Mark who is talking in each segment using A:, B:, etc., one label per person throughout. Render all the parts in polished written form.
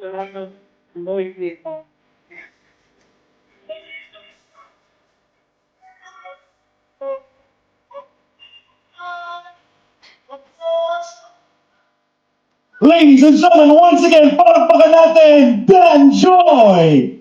A: Ladies and gentlemen, once again, palakpakan natin, Dan Joy!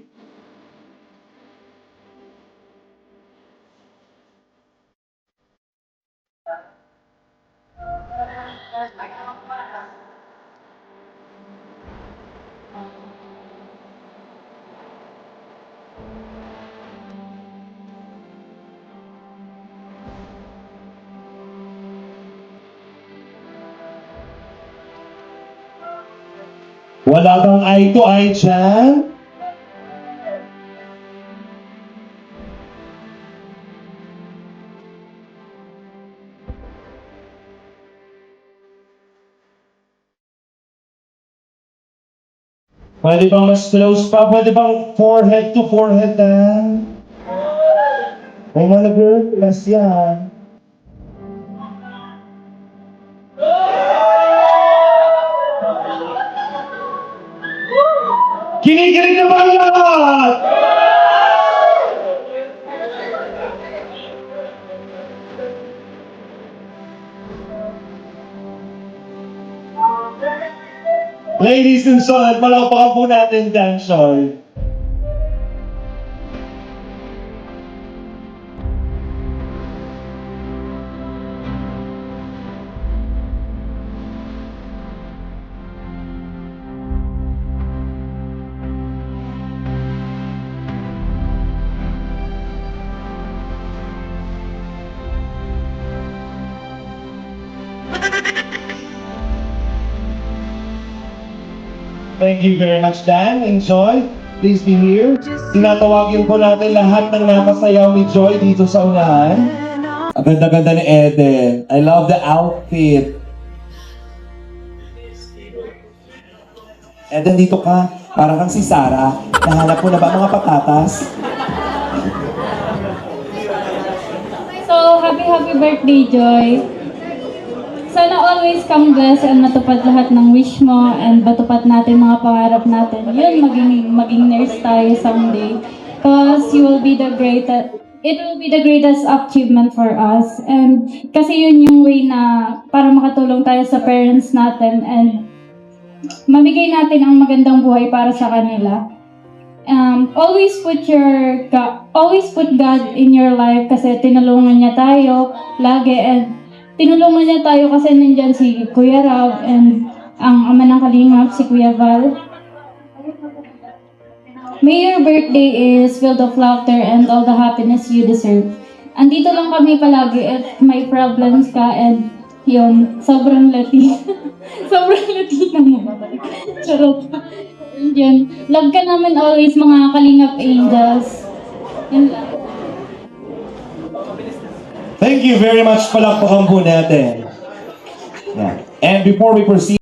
A: Wala bang eye to eye dyan? Pwede bang mas close pa? Pwede bang forehead to forehead na? Ay mga girl, plus yan. Kinikilig na ba ang lahat? Ladies and gentlemen, palakpakan po natin, Dan Joy. Thank you very much, Dan and Joy. Please be here. Tinatawagin po natin lahat ng nakasayaw ni Joy dito sa unahan. Ang ganda-ganda ni Eden. I love the outfit. Eden, dito ka. Parang kang si Sarah. Nahanap mo na ba mga patatas?
B: So, happy birthday, Joy. Sana always kang blessed and matupad lahat ng wish mo and matupad natin mga pangarap natin. Yun, maging nurse tayo someday. Because you will be the greatest, it will be the greatest achievement for us. And kasi yun yung way na para makatulong tayo sa parents natin and mamigay natin ang magandang buhay para sa kanila. Always put God in your life kasi tinulungan niya tayo lagi and tinulungan niya tayo kasi nandyan si Kuya Rob and ang ama ng Kalingap, si Kuya Val. May your birthday is filled of laughter and all the happiness you deserve. Andito lang kami palagi at may problems ka and yun, sobrang Latina. Sobrang Latina mo. Charot. And yun, love ka namin always mga Kalingap Angels. Yun lang.
A: Thank you very much, palakpakan po natin. Yeah. And before we proceed,